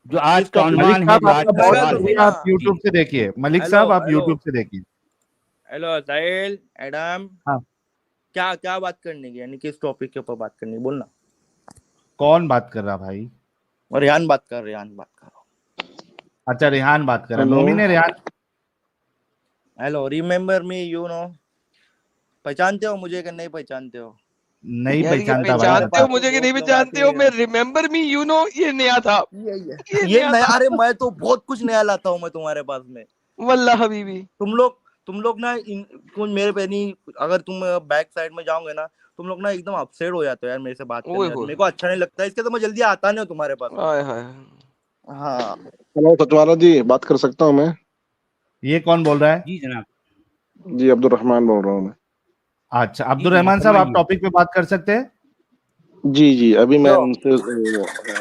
جو آج کا ملک عنوان ہے، صاحب جو آج آپ کا کا بہت سوال ہے. شکریہ، آپ یوٹیوب سے دیکھیے، ملک صاحب آپ یوٹیوب سے دیکھیے. ہیلو ساحل ایڈم، ہاں کیا بات کرنے کی، یعنی کس ٹاپک کے اوپر بات کرنی ہے بولنا. کون بات کر رہا بھائی؟ ریحان بات کر رہا ہوں. اچھا ریحان بات کر رہا ہے. ہیلو مومن ہے Rehan. Hello, remember me you know, پہچانتے ہو مجھے کہ نہیں پہچانتے ہو؟ نہیں یار یہ پہچانتا بھائی. پہچانتے ہو مجھے کہ نہیں پہچانتے ہو؟ میں ریمبر می یو نو یہ نیا تھا، یہ نیا. ارے میں تو بہت کچھ نیا لاتا ہوں میں تمہارے پاس میں. واللہ حبیبی تم لوگ نا میرے پہ نہیں، اگر تم بیک سائڈ میں جاؤں گے نا تم لوگ نا ایک دم اپسیٹ ہو جاتے ہو یار میرے سے بات کرنے. میرے کو اچھا نہیں لگتا ہے اس کے، تو میں جلدی آتا نہیں ہوں تمہارے پاس. ہاں ہلو سچوالا جی، بات کر سکتا ہوں میں؟ یہ کون بول رہا ہے؟ جی جناب. جی عبد الرحمان بول رہا ہوں میں. اچھا عبد الرحمان صاحب آپ ٹاپک پہ بات کر سکتے ہیں. جی ابھی میں ان سے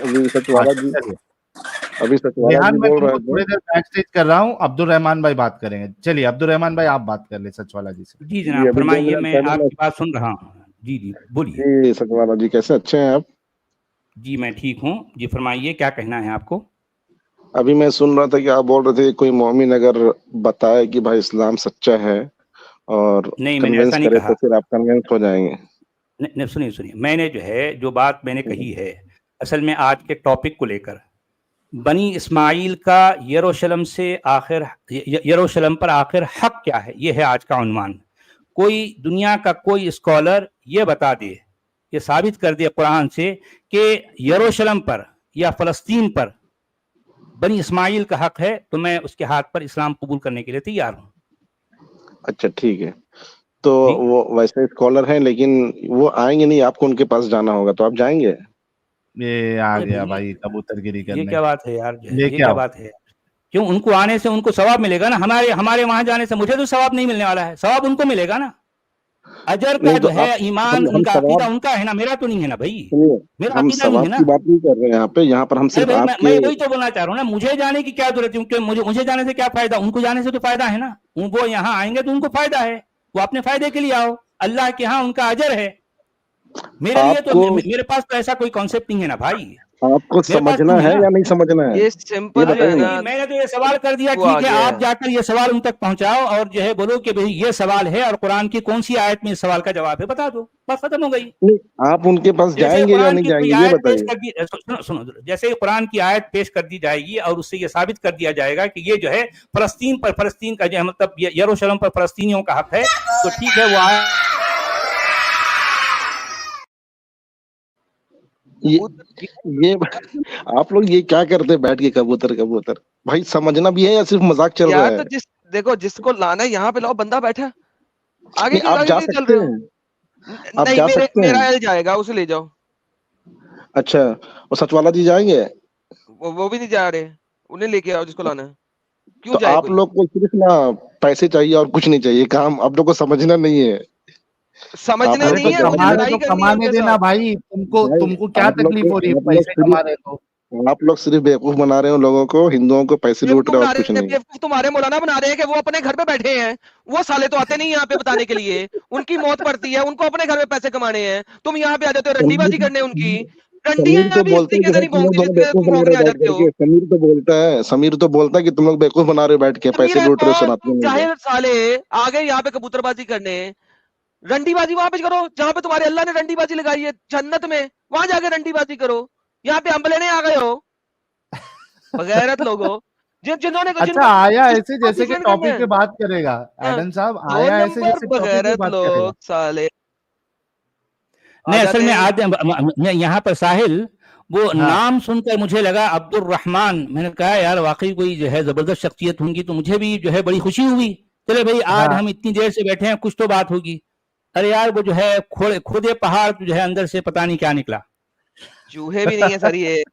ابھی سچوالا جی ریحان میں بول تم رہے کو تھے. تھوڑی دیر بیک اسٹیج کر رہا ہوں، عبد الرحمان بھائی بات کریں گے. چلیے عبد الرحمان بھائی آپ بات کر لیں سچوالا جی سے. جی جناب ابھی 2 فرمائیے، منٹ میں پہلے آپ کی بات سن رہا ہوں. جی جی بولیے. جی سچوالا جی کیسے، اچھے ہیں آپ؟ جی میں ٹھیک ہوں. جی فرمائیے کیا کہنا ہے آپ کو. ابھی میں سن رہا تھا کہ آپ بول رہے تھے کوئی مومن اگر بتائے کہ بھائی اسلام سچا ہے اور نہیں میں نے ایسا کنونس نہیں کرے کہا. تو پھر آپ کنونس ہو جائیں گے. نہیں سنیے، میں نے جو بات میں نے کہی ہے، اصل میں آج کے ٹاپک کو لے کر بنی اسماعیل کا یروشلم پر آخر حق کیا ہے، یہ ہے آج کا عنوان. کوئی دنیا کا کوئی اسکالر یہ بتا دے، یہ ثابت کر دے قرآن سے کہ یروشلم پر یا فلسطین پر بنی اسماعیل کا حق ہے، تو میں اس کے ہاتھ پر اسلام قبول کرنے کے لیے تیار ہوں. اچھا ٹھیک ہے. تو جی وہ ویسے اسکالر ہیں لیکن وہ آئیں گے نہیں، آپ کو ان کے پاس جانا ہوگا، تو آپ جائیں گے؟ یہ آ گیا بھائی کبوتر گیری یہ کرنے. کیا بات ہے یار، لے یہ کے کیا آؤ. بات ہے؟ کیوں؟ ان کو آنے سے ان کو ثواب ملے گا نا. ہمارے وہاں جانے سے مجھے تو ثواب نہیں ملنے والا ہے، ثواب ان کو ملے گا نا. اجر کا نہیں تو جو ہے آپ ایمان ان ہم کا عقیدہ ثواب، ان کا ہے نا، میرا تو نہیں ہے نا بھائی. سنیے، میرا ہم عقیدہ نہیں ہے ثواب نا. کی بات نہیں کر رہے ہیں یہاں پر ہم ارے صرف بھائی آپ میں کے. وہی تو بولنا چاہ رہا ہوں نا، مجھے جانے کی کیا ضرورت ہے؟ کیونکہ مجھے جانے سے کیا فائدہ، ان کو جانے سے تو فائدہ ہے نا. وہ یہاں آئیں گے تو ان کو فائدہ ہے، وہ اپنے فائدے کے لیے آؤ، اللہ کے ہاں ان کا اجر ہے. میرے لیے آپ تو، کو میرے پاس تو ایسا کوئی کانسیپٹ نہیں ہے نا بھائی. آپ کو میرے پاس سمجھنا نہیں ہے ہے نا. یا نہیں سمجھنا ہے؟ یہ یہ سمپل جو ہے بتائیں نا، نا. میں نے تو یہ سوال کر دیا، وہ ٹھیک ہے آگے آپ جا کر یہ سوال ان تک پہنچاؤ اور جو ہے بولو کہ بھئی یہ سوال ہے اور قرآن کی کون سی آیت میں اس سوال کا جواب ہے، بتا دو، بس ختم ہو گئی. نہیں، آپ ان کے پاس جیسے جائیں گے یا قرآن نہیں کی جائیں کوئی گے یہ آیت پیش بتائیے. کر دی، سنو جیسے قرآن کی آیت پیش کر دی جائے گی اور اس سے یہ ثابت کر دیا جائے گا کہ یہ جو ہے فلسطین کا جو ہے مطلب یروشلم پر فلسطینیوں کا حق ہے، تو ٹھیک ہے. وہ یہ آپ لوگ یہ کیا کرتے بیٹھ کے کبوتر بھائی، سمجھنا بھی ہے یا صرف مذاق چل رہا یار ہے؟ تو دیکھو جس کو لانا ہے یہاں پہ لاؤ، بندہ بیٹھا آگے نہیں، آپ جا نہیں چل سکتے رہے ہو. ہیں، آپ نہیں جا سکتے میرا ہیں. ایل جائے گا، اسے لے جاؤ. اچھا، اور سچوالا جی جائیں گے؟ وہ بھی نہیں جا رہے، انہیں لے کے آؤ جس کو لانا ہے. کیوں تو جائے آپ کوئی؟ لوگ کو صرف نا پیسے چاہیے اور کچھ نہیں چاہیے، کام آپ لوگ کو سمجھنا نہیں ہے. سمجھنا ارے تو نہیں ہے، مجھے لڑائی کرنی ہے ان کمانے کے دینا ساتھ. بھائی. تم کو کیا آپ تکلیف ہو رہی ہے پیسے کما رہے تو؟ لوگ صرف بیوقوف بنا رہے ہیں لوگوں کو، ہندوؤں کو پیسے لوٹ رہے اور کچھ نہیں. بیوقوف تمہارے مولانا بنا رہے ہیں کہ وہ اپنے گھر پہ بیٹھے ہیں، وہ سالے تو آتے نہیں یہاں پہ بتانے کے لیے. ان کی موت پڑتی ہے، ان کو اپنے گھر میں پیسے کمانے ہیں. تم یہاں پہ آ جاتے ہو رنڈی بازی کرنے ان کی. سمیر رنڈیاں تو بھی اس بولتا ہے طریقے کہ سے بھائی نہیں تم لوگ بولتی ہمیں جس طرح بیوقوف تم بنا بولنے رہے آ بیٹھ جاتے کر ہو. کے. سمیر تو بولتا ہے کہ تم لوگ بیوقوف بنا رہے بیٹھ کے پیسے لوٹ رہے سالے سناتے آ گئے یہاں پہ کبوتر بازی کرنے. رنڈی بازی وہاں پہ کرو جہاں پہ تمہارے اللہ نے رنڈی بازی لگائی ہے جنت میں، وہاں جا کے رنڈی بازی کرو. یہاں پہ ہم لینے آ گئے ہو بغیرت لوگوں جنہوں نے اچھا آیا ایسے جیسے کہ ٹاپک پہ بات کرے گا. ایڈن صاحب 2 آیا ایسے نمبر جیسے ٹاپک پہ بغیرت بات کرے گا. لوگ سالے نہیں اصل میں آج یہاں پر ساحل وہ ہاں نام سن کر مجھے لگا عبد الرحمان. میں نے کہا یار واقعی کوئی جو ہے زبردست شخصیت ہوں گی، تو مجھے بھی جو ہے بڑی خوشی ہوئی. چلے بھائی آج ہاں ہم اتنی دیر سے بیٹھے ہیں، کچھ تو بات ہوگی. ارے یار وہ جو ہے کھودے پہاڑ جو ہے اندر سے پتہ نہیں کیا نکلا. چوہے بھی نہیں ہے سر، یہ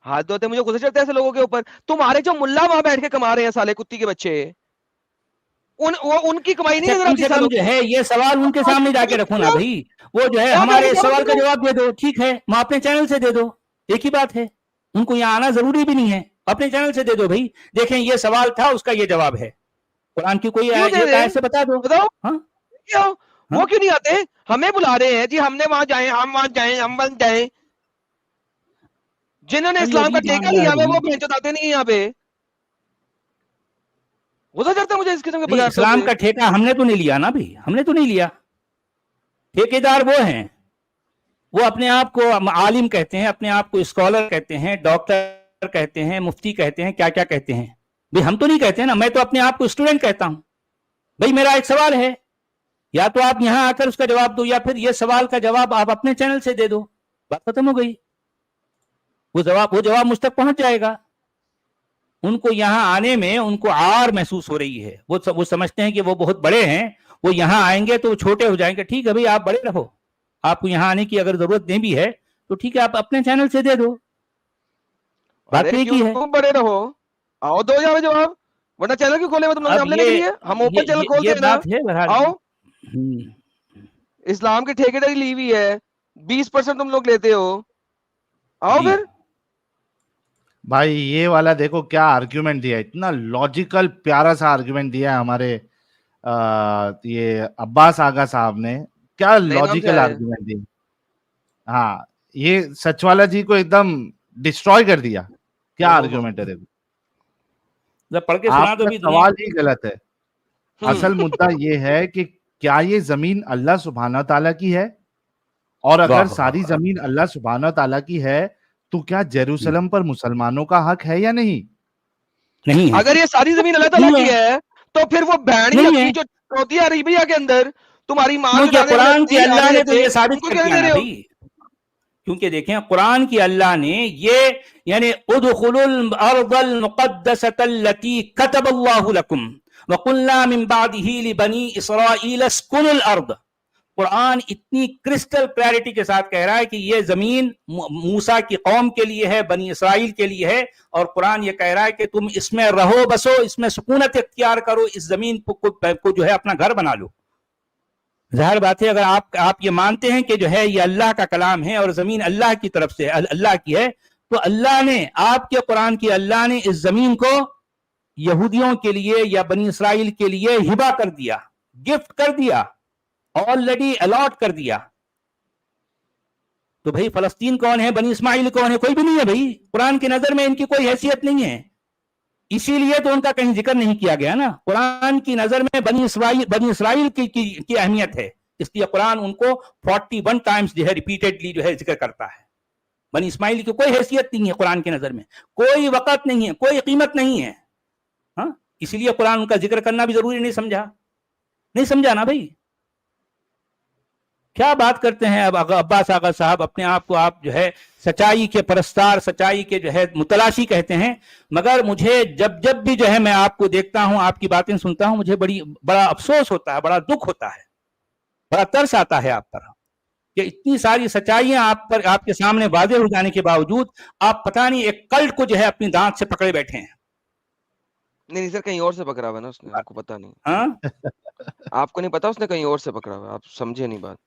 ہاتھ دھوتے مجھے غصہ چڑھتا ہے ایسے لوگوں کے اوپر. تمہارے جو ملا وہاں بیٹھ کے کما رہے ہیں سالے کتی کے بچے، ان کی کمائی نہیں اچھا نظر کم آتی سے کم سالوں جو کی. ہے یہ سوال ان کے سامنے جا کے رکھو نا بھائی. وہ جو ہے ہمارے اس سوال کا جواب دے دو، ٹھیک ہے میں اپنے چینل سے دے دو، ایک ہی بات ہے. ان کو یہاں آنا ضروری بھی نہیں ہے، اپنے چینل سے دے دو بھائی. دیکھیں یہ سوال تھا، اس کا یہ جواب ہے. قرآن کی کوئی کیوں دے ایک دیں؟ آیت سے بتا دو. بتاؤ ہاں وہ کیوں نہیں آتے؟ ہمیں بلا رہے ہیں جی، ہم نے وہاں جائیں، ہم وہاں جائیں، ہم وہاں جائیں. جنہوں نے اب یہ اسلام کا عجیب ٹھیکہ معاملہ لیا ہے ہوا بھائی. وہ بھینچو آتے نہیں یہاں پہ. غصہ چڑھتا ہے مجھے اس قسم کے نہیں، بغیرتوں اسلام سے. کا ٹھیکہ ہم نے تو نہیں لیا نا بھائی، ہم نے تو نہیں لیا. ٹھیکیدار وہ ہیں، وہ اپنے آپ کو عالم کہتے ہیں، اپنے آپ کو اسکالر کہتے ہیں، ڈاکٹر کہتے ہیں، مفتی کہتے ہیں، کیا کیا کہتے ہیں. بھائی ہم تو نہیں کہتے نا، میں تو اپنے آپ کو اسٹوڈنٹ کہتا ہوں. بھائی میرا ایک سوال ہے، یا تو آپ یہاں آ کر اس کا جواب دو، یا پھر یہ سوال کا جواب آپ اپنے چینل سے دے دو، بات ختم ہو گئی. وہ جواب مجھ تک پہنچ جائے گا. ان کو یہاں آنے میں ان کو عار محسوس ہو رہی ہے. وہ سمجھتے ہیں کہ وہ بہت بڑے ہیں، وہ یہاں آئیں گے تو وہ چھوٹے ہو جائیں گے. ٹھیک ہے بھائی، آپ بڑے رہو، آپ کو یہاں آنے کی اگر ضرورت نہیں بھی ہے تو ٹھیک ہے، آپ اپنے چینل سے دے دو، بات ارے نہیں کی ہے. کیوں بڑے رہو، آؤ دو یہاں پہ جواب، ورنہ چینل کیوں کھولے ہوئے تم لوگ نے اب حملے کے لیے؟ ہم اوپن چینل کھولتے یہ ہیں نا. بات ہے بہرحال. آؤ، اسلام کی ٹھیکیداری لی ہوئی ہے، 20% تم لوگ لیتے ہو، آؤ جی پھر. بھائی یہ والا دیکھو کیا آرگیومنٹ دیا ہے، اتنا لاجیکل پیارا سا آرگیومنٹ دیا ہے ہمارے یہ عباس آغا صاحب نے. کیا نئے نام سے لاجیکل آئے. آرگیومنٹ دیا. ہاں یہ سچ والا جی کو ایک دم ڈسٹروائے کر دیا. کیا آرگیومنٹ ہے دیکھو. پڑھ کے سنا آپ دو کا بھی دنیا. سوال ہی غلط ہے. اصل مدعا یہ ہے کہ کیا یہ زمین اللہ سبحانہ تعالیٰ کی ہے، اور اگر ساری زمین اللہ سبحانہ تعالیٰ کی ہے تو کیا جیروسلم پر مسلمانوں کا حق ہے یا نہیں؟ نہیں ہے. اگر یہ ساری زمین اللہ تعالیٰ کی ہے تو پھر وہ بہن نہیں ہے کی جو چوتھی عربیہ کے اندر تمہاری ماں کے کیونکہ دانے والے قرآن کی تیر آ اللہ رہے نے تو تھے، یہ ان ثابت کو کر کیا دیا دے نا رہے ہو؟ بھائی. کیونکہ دیکھیں قرآن کی اللہ نے یہ یعنی ادخلوا الارض المقدسة التي كتب الله لكم وقلنا من بعده لبني اسرائيل اسكنوا الارض. قرآن اتنی کرسٹل کلیئرٹی کے ساتھ کہہ رہا ہے کہ یہ زمین موسیٰ کی قوم کے لیے ہے، بنی اسرائیل کے لیے ہے، اور قرآن یہ کہہ رہا ہے کہ تم اس میں رہو بسو، اس میں سکونت اختیار کرو، اس زمین کو جو ہے اپنا گھر بنا لو. ظاہر بات ہے اگر آپ یہ مانتے ہیں کہ جو ہے یہ اللہ کا کلام ہے اور زمین اللہ کی طرف سے اللہ کی ہے، تو اللہ نے آپ کے قرآن کی اللہ نے اس زمین کو یہودیوں کے لیے یا بنی اسرائیل کے لیے ہبا کر دیا، گفٹ کر دیا، آلریڈی الاٹ کر دیا. تو بھائی فلسطین کون ہے، بنی اسماعیل کون ہے؟ کوئی بھی نہیں ہے بھائی. قرآن کی نظر میں ان کی کوئی حیثیت نہیں ہے، اسی لیے تو ان کا کہیں ذکر نہیں کیا گیا نا. قرآن کی نظر میں بنی اسرائیل کی اہمیت ہے، اس لیے قرآن ان کو 41 ٹائمز جو ہے ریپیٹڈلی جو ہے ذکر کرتا ہے. بنی اسماعیل کی کوئی حیثیت نہیں ہے قرآن کی نظر میں، کوئی وقت نہیں ہے، کوئی قیمت نہیں ہے. ہاں، اسی لیے قرآن ان کا ذکر کرنا بھی ضروری نہیں سمجھا نا بھائی. کیا بات کرتے ہیں اب عباس آغا صاحب، اپنے آپ کو آپ جو ہے سچائی کے پرستار، سچائی کے جو ہے متلاشی کہتے ہیں، مگر مجھے جب بھی جو ہے میں آپ کو دیکھتا ہوں، آپ کی باتیں سنتا ہوں، مجھے بڑا افسوس ہوتا ہے، بڑا دکھ ہوتا ہے، بڑا ترس آتا ہے آپ پر کہ اتنی ساری سچائیاں آپ کے سامنے واضح ہو جانے کے باوجود آپ پتہ نہیں ایک کلٹ کو جو ہے اپنی دانت سے پکڑے بیٹھے ہیں. نہیں سر، کہیں اور سے پکڑا ہوا ہے نا اس نے، آپ کو پتا نہیں. ہاں آپ کو نہیں پتا، اس نے کہیں اور سے پکڑا ہوا ہے، آپ سمجھے نہیں بات.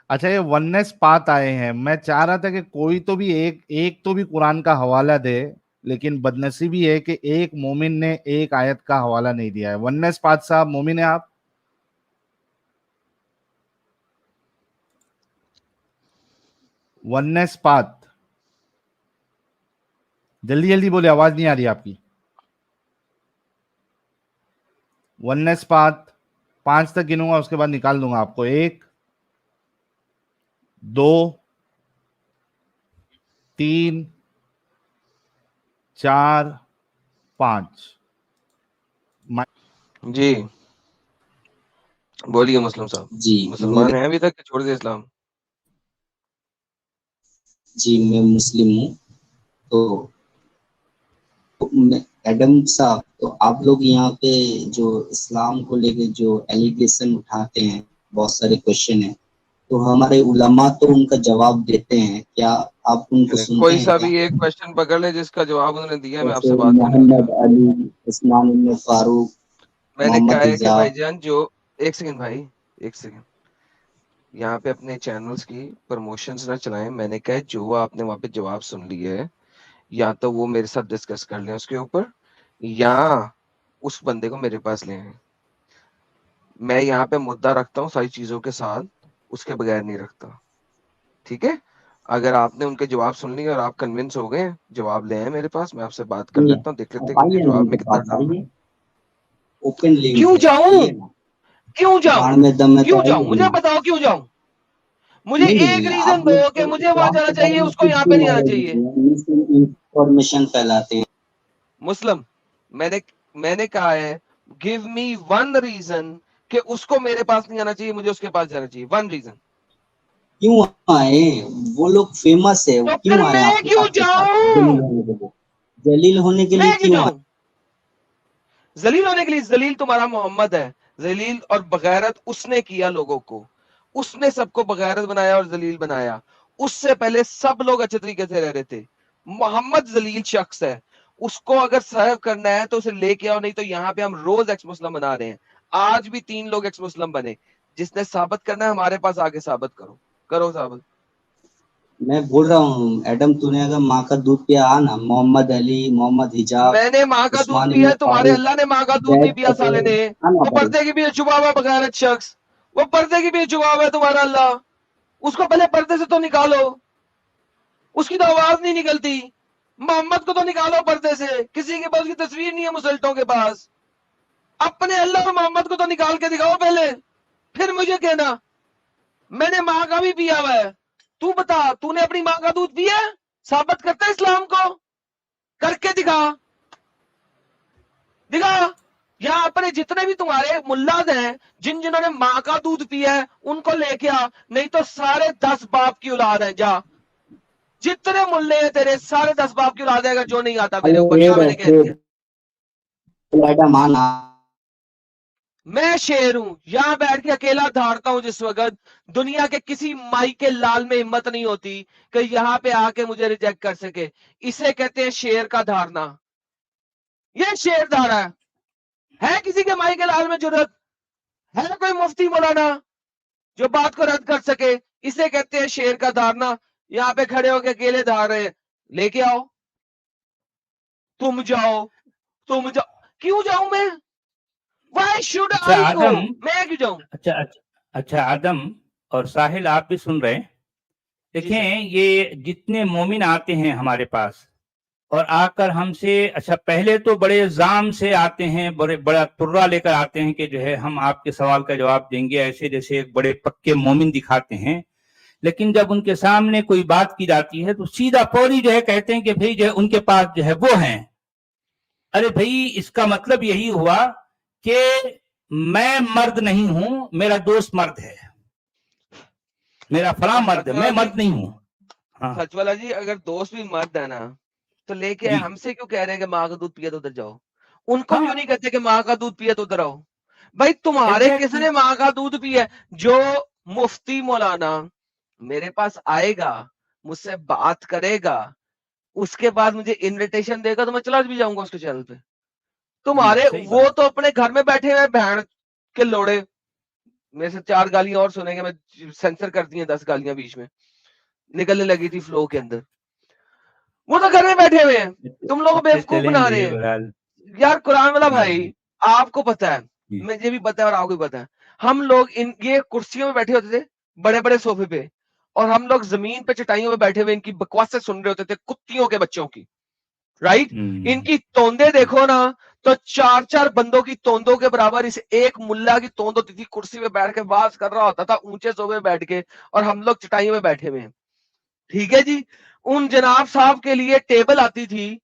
اچھا یہ وننس پات آئے ہیں، میں چاہ رہا تھا کہ کوئی تو بھی ایک تو بھی قرآن کا حوالہ دے، لیکن بدنصیبی ہے کہ ایک مومن نے ایک آیت کا حوالہ نہیں دیا ہے. وننس پات صاحب مومن ہیں آپ؟ وننس پات جلدی بولے، آواز نہیں آ رہی آپ کی. وننس پات 5 تک گنوں گا، اس کے بعد نکال دوں گا آپ کو. 1 2 3 4 5. جی بولیے مسلم صاحب. جی مسلمان ہیں ابھی تک کہ چھوڑ دے اسلام؟ جی میں مسلم ہوں. تو ایڈم صاحب، تو آپ لوگ یہاں پہ جو اسلام کو لے کے جو ایلیگیشن اٹھاتے ہیں، بہت سارے کوشچن ہیں، تو ہمارے علماء تو ان کا جواب دیتے ہیں، کیا آپ ان کو سنتے کوئی ہیں سا کیا؟ بھی ایک کوشچن پکڑ لے جس کا جواب انہوں نے دیا، میں آپ جیسے سے بات کرنے والا. محمد علی، عثمان بن فاروق، میں نے کہا محمد ہے کہ رضا. بھائی جان جو ایک سیکنڈ یہاں پہ اپنے چینلز کی پروموشنز نہ چلائیں. میں نے کہا جو آپ نے وہاں پہ جواب سن لی ہے، یا تو وہ میرے ساتھ ڈسکس کر لیں اس کے اوپر، یا اس بندے کو میرے پاس لے آئیں. میں یہاں پہ مدعا رکھتا ہوں ساری چیزوں کے ساتھ، اس کے بغیر نہیں رکھتا. ٹھیک ہے، اگر آپ نے ان کے جواب سن لیے اور آپ کنونس ہو گئے, جواب لے ہیں میرے پاس, میں آپ سے بات کر لیتا ہوں, دیکھ لیتے ہیں کہ جواب میں کتنا ڈال. اوپنلی کیوں جاؤں, کیوں جاؤں, کیوں جاؤں, مجھے بتاؤ کیوں جاؤں, مجھے ایک ریزن دو کہ مجھے وہاں جانا چاہیے, اس کو یہاں پہ نہیں آنا چاہیے. انفارمیشن پھیلاتے ہیں مسلم, میں نے کہا ہے گیو می ون ریزن کہ اس کو میرے پاس نہیں آنا چاہیے, مجھے اس کے پاس جانا چاہیے, ون ریزن. کیوں آئے, وہ لوگ فیمس ہے, تو کیوں پھر آئے میں کیوں آپ کے پاس جاؤں, جلیل ہونے کے لیے میں کیوں کیوں آئے؟ جاؤں ذلیل ہونے کے لیے؟ ذلیل تمہارا محمد ہے, ذلیل اور بغیرت اس نے کیا لوگوں کو, اس نے سب کو بغیرت بنایا اور ذلیل بنایا. اس سے پہلے سب لوگ اچھے طریقے سے رہ رہے تھے. محمد ذلیل شخص ہے, اس کو اگر سرو کرنا ہے تو اسے لے کے آؤ, نہیں تو یہاں پہ ہم روز ایکس مسلم بنا رہے ہیں. آج بھی 3 لوگ ایکس مسلم بنے. جس نے ثابت کرنا ہے ہمارے پاس آگے ثابت کرو ثابت. میں بول رہا ہوں ایڈم, تو نے اگر ماں کا دودھ پیا آنا, محمد علی, محمد حجاب, میں نے ماں کا دودھ عثمان پیا ابن ہے, تمہارے فاروق, اللہ نے ماں کا دودھ نہیں زید پیا سالے نے. آنا وہ بھائی. پردے کی بھی چھپا ہوا بغیرت شخص, وہ پردے کی بھی چھپا ہوا ہے تمہارا اللہ. اس کو پہلے پردے سے تو نکالو, اس کی تو آواز نہیں نکلتی. محمد کو تو نکالو پردے سے, کسی کے پاس کی تصویر نہیں ہے مسلطوں کے پاس. اپنے اللہ اور محمد کو تو نکال کے دکھاؤ پہلے, پھر مجھے کہنا. میں نے ماں کا بھی پیا ہوا ہے, تو بتا تو نے اپنی ماں کا دودھ پیا ہے؟ ثابت کرتا ہے اسلام کو, کر کے دکھا. یہاں اپنے جتنے بھی تمہارے ملاز ہیں جنہوں نے ماں کا دودھ پیا ہے ان کو لے کے آ, نہیں تو سارے 10 باپ کی اولاد ہیں. جا, جتنے ملے ہیں تیرے سارے 10 باپ کی اولاد ہے, اگر جو نہیں آتا میرے اوپر, جا, میں نے کہہ دیا. ایڈم آنا, میں شیر ہوں, یہاں بیٹھ کے اکیلا دھاڑتا ہوں جس وقت. دنیا کے کسی مائی کے لال میں ہمت نہیں ہوتی کہ یہاں پہ آ کے مجھے ریجیکٹ کر سکے. اسے کہتے ہیں شیر کا دھارنا. یہ شیر دھارا ہے کسی کے مائی کے لال میں جرت ہے؟ کوئی مفتی مولانا جو بات کو رد کر سکے؟ اسے کہتے ہیں شیر کا دھارنا. یہاں پہ کھڑے ہو کے اکیلے دھار رہے ہیں, لے کے آؤ. تم جاؤ. کیوں جاؤں میں؟ Why should اچھا I go? آدم, میں کیوں جاؤں؟ اچھا آدم اور ساحل, آپ بھی سن رہے ہیں. دیکھیں یہ جتنے مومن آتے ہیں ہمارے پاس اور آ کر ہم سے, اچھا پہلے تو بڑے زام سے آتے ہیں, بڑا ترا لے کر آتے ہیں کہ جو ہے ہم آپ کے سوال کا جواب دیں گے, ایسے جیسے ایک بڑے پکے مومن دکھاتے ہیں. لیکن جب ان کے سامنے کوئی بات کی جاتی ہے تو سیدھا فوری جو ہے کہتے ہیں کہ بھئی جو ہے ان کے پاس جو ہے وہ ہیں. ارے بھئی اس کا مطلب یہی ہوا کہ میں مرد نہیں ہوں, میرا دوست مرد ہے, میرا فلاں مرد ہے, میں مرد نہیں ہوں. سچ والا جی, اگر دوست بھی مرد ہے نا تو لے کے ہم سے کیوں کہہ رہے ہیں کہ ماں کا دودھ پیا تو ادھر جاؤ؟ ان کو کیوں نہیں کہتے کہ ماں کا دودھ پیا تو ادھر آؤ؟ بھائی تمہارے کس نے ماں کا دودھ پیا؟ جو مفتی مولانا میرے پاس آئے گا, مجھ سے بات کرے گا, اس کے بعد مجھے انویٹیشن دے گا تو میں چلا بھی جاؤں گا اس کے چینل پہ. تمہارے وہ تو اپنے گھر میں بیٹھے ہوئے بہن کے لوڑے, میرے سے 4 گالیاں اور سنیں گے, میں سینسر کر دی ہیں 10 گالیاں بیچ میں نکلنے لگی تھی فلو کے اندر. وہ تو گھر میں بیٹھے ہوئے ہیں, تم لوگ بیوقوف بنا رہے ہیں. یار قرآن والا بھائی, آپ کو پتا ہے, مجھے بھی پتا ہے اور آپ کو بھی پتا ہے, ہم لوگ یہ کرسیوں میں بیٹھے ہوتے تھے, بڑے بڑے صوفے پہ, اور ہم لوگ زمین پہ چٹائیوں پہ بیٹھے ہوئے ان کی بکواسیں سن رہے ہوتے تھے, کتیوں کے بچوں کی, رائٹ. ان کی توندے دیکھو نا تو 4 بندوں کی توندوں کے برابر اس ایک ملا کی توند ہوتی تھی. کرسی پہ بیٹھ کے باز کر رہا ہوتا تھا اونچے صوبے بیٹھ کے, اور ہم لوگ چٹائیوں میں بیٹھے ہوئے ہیں. ٹھیک ہے جی, ان جناب صاحب کے لیے ٹیبل آتی تھی,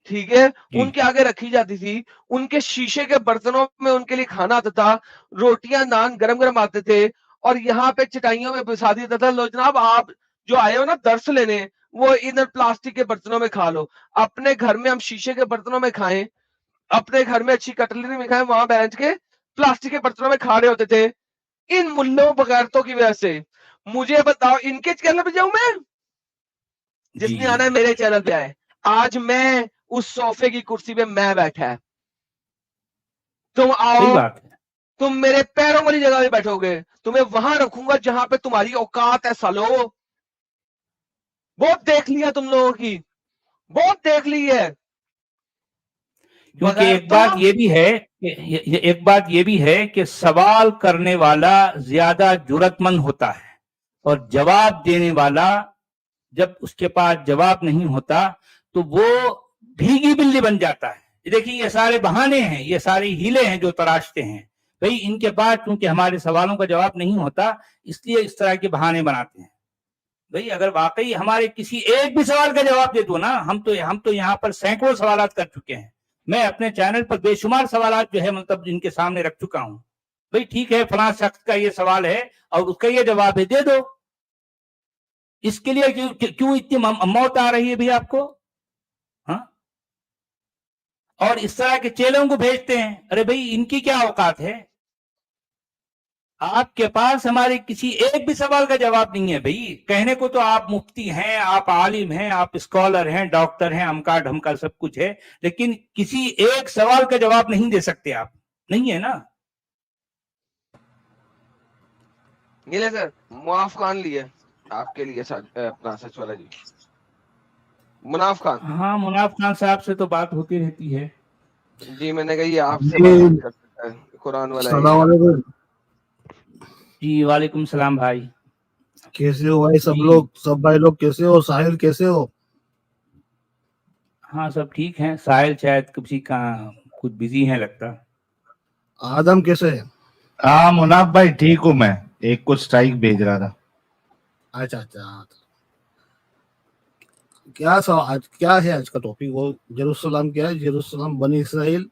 ٹھیک ہے, ان کے آگے رکھی جاتی تھی, ان کے شیشے کے برتنوں میں ان کے لیے کھانا آتا تھا, روٹیاں نان گرم گرم آتے تھے, اور یہاں پہ چٹائیوں میں بسا دیا تھا. لو جناب آپ جو آئے ہو نا درس لینے, وہ ادھر پلاسٹک کے برتنوں میں کھا لو. اپنے گھر میں ہم شیشے کے برتنوں میں کھائیں, اپنے گھر میں اچھی کٹلری میں کھائیں, وہاں بیٹھ کے پلاسٹک کے برتنوں میں کھا رہے ہوتے تھے. ان ملوں بغیرتوں کی وجہ سے. مجھے بتاؤ ان کے چینل پہ جاؤں میں؟ جس نے آنا ہے میرے چینل پہ آئے. آج میں اس صوفے کی کرسی پہ میں بیٹھا ہے, تم آؤ, تم میرے پیروں والی جگہ پہ بیٹھو گے, تمہیں وہاں رکھوں گا جہاں پہ تمہاری اوقات ہے. سالو بہت دیکھ لیا تم لوگوں کی, بہت دیکھ لی ہے. کیونکہ ایک بات یہ بھی ہے کہ سوال کرنے والا زیادہ جرأت مند ہوتا ہے اور جواب دینے والا जब उसके पास जवाब नहीं होता तो वो भीगी बिल्ली बन जाता है। देखिए ये सारे बहाने हैं, ये सारे हीले हैं जो तराशते हैं। भाई इनके पास क्योंकि हमारे सवालों का जवाब नहीं होता इसलिए इस तरह के बहाने बनाते हैं। भाई अगर वाकई हमारे किसी एक भी सवाल का जवाब दे दो ना, हम तो यहाँ पर सैकड़ों सवालात कर चुके हैं। मैं अपने चैनल पर बेशुमार सवालात जो है मतलब इनके सामने रख चुका हूं। भाई ठीक है फलां शख्स का ये सवाल है और उसका ये जवाब है, दे दो। इसके लिए क्यों इतनी मौत आ रही है भी आपको? हाँ, और इस तरह के चेलों को भेजते हैं। अरे भाई इनकी क्या औकात है? आपके पास हमारे किसी एक भी सवाल का जवाब नहीं है। भाई कहने को तो आप मुफ्ती हैं, आप आलिम हैं, आप स्कॉलर हैं, डॉक्टर हैं, अमका ढमका सब कुछ है, लेकिन किसी एक सवाल का जवाब नहीं दे सकते आप। नहीं है ना? ये ले सर मुनाफ खान लिए आपके लिए अपना सच वाला जी, मुनाफ खान। हाँ मुनाफ खान साहब से तो बात होती रहती है जी। मैंने कहा ये आपसे बात कर सकता है कुरान वाला। जी वालेकुम सलाम भाई। कैसे हो भाई? सब लोग, सब भाई लोग कैसे हो? साहिल कैसे हो? हाँ सब ठीक हैं। साहिल शायद किसी का कुछ बिजी है लगता। आदम कैसे है? हाँ मुनाफ भाई ठीक हूँ मैं, एक कुछ स्ट्राइक भेज रहा था। अच्छा अच्छा, क्या सवाल आज, क्या है आज का टॉपिक? वो जेरूसलम क्या है? जेरूसलम बनी इसराइल।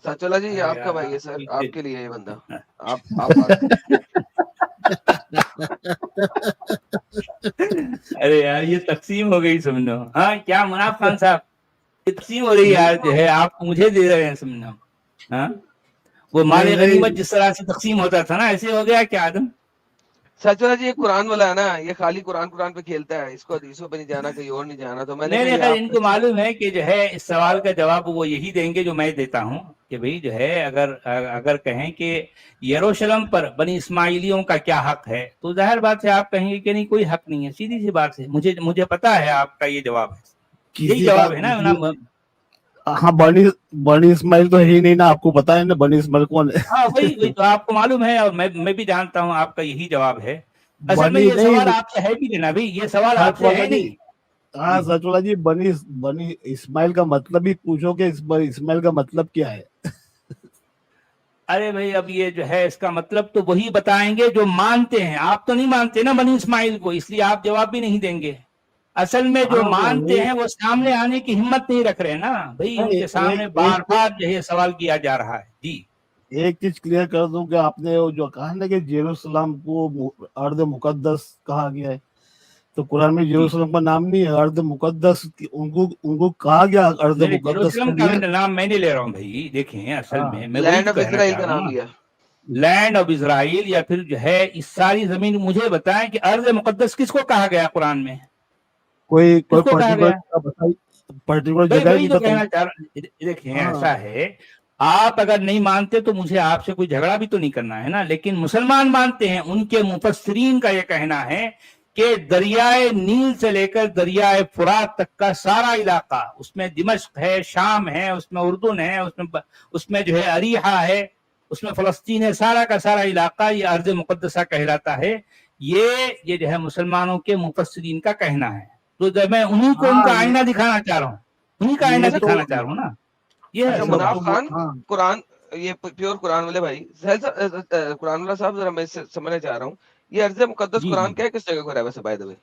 सचोला जी आपका भाई है सर, आपके लिए ये बंदा। आप अरे यार ये तकसीम हो गई समझो। हाँ क्या मुनाफ खान साहब तकसीम हो रही है यार, जो है आप मुझे दे रहे हैं समझो। हाँ वो माले गनीमत जिस तरह से तकसीम होता था ना, ऐसे हो गया क्या आदम? सचोला जी ये कुरान वाला है ना, ये खाली कुरान पे खेलता है, इसको हदीसों पे नहीं जाना, कहीं और नहीं जाना। तो मैंने नहीं इनको मालूम है कि जो है इस सवाल का जवाब वो यही देंगे जो मैं देता हूँ कि भाई जो है अगर कहें कि यरूशलेम पर बनी इस्माइलियों का क्या हक है, तो जाहिर बात है आप कहेंगे कि नहीं कोई हक नहीं है। सीधी सी बात है, मुझे पता है आपका ये जवाब है, यही जवाब है ना। हाँ बनी इस्माइल तो है ही नहीं ना, आपको पता है ना बनी इस्माइल कौन है? हाँ वही तो आपको मालूम है और मैं भी जानता हूँ आपका यही जवाब है। असल में ये सवाल आपसे है भी नहीं ना भाई, ये सवाल आपसे है नहीं। हाँ सचोला जी, बनी इस्माइल का मतलब ही पूछो कि इस्माइल का मतलब क्या है? अरे भाई अब ये जो है इसका मतलब तो वही बताएंगे जो मानते हैं। आप तो नहीं मानते ना बनी इस्माइल को, इसलिए आप जवाब भी नहीं देंगे। असल में जो मानते हैं वो सामने आने की हिम्मत नहीं रख रहे ना भाई, उनके सामने बार बार जो है सवाल किया जा रहा है। जी एक चीज क्लियर कर दूं कि आपने जो कहा ना कि जेरूसलम को अर्द मुकद्दस कहा गया है, तो कुरान में जेरूसलम का नाम नहीं है, अर्द मुकद्दस उनको कहा गया अर्द मुकद्दस का नाम मैं नहीं ले रहा हूँ भाई। देखें असल में मैं लैंड ऑफ इजराइल का नाम लिया, लैंड ऑफ इजराइल या फिर जो है इस सारी जमीन। मुझे बताएं कि अर्द मुकद्दस किसको कहा गया कुरान में? कोई पर्टिकुलर जगह नहीं बताई। देखिए ऐसा है, आप अगर नहीं मानते तो मुझे आपसे कोई झगड़ा भी तो नहीं करना है ना, लेकिन मुसलमान मानते हैं। उनके मुफस्सिरीन का ये कहना है कि दरियाए नील से लेकर दरियाए फुरात तक का सारा इलाका, उसमें दिमश्क है, शाम है, उसमें उर्दुन है, उसमें जो है अरीहा है, उसमें फलस्तीन है, सारा का सारा इलाका ये अर्ज मुकद्दसा कहलाता है। ये जो है मुसलमानों के मुफस्सिरीन का कहना है। तो जब मैं उन्हीं को उनका आईना दिखाना चाह रहा हूँ, उन्हीं का आईना दिखाना चाह रहा हूँ ना। ये मुनाफ खान कुरान, ये प्योर कुरान वाले भाई, कुरान वाला साहब जरा मैं समझना चाह रहा हूँ, ये अर्ज मुकद्दस कुरान क्या है, किस जगह को है वैसे बाय द वे?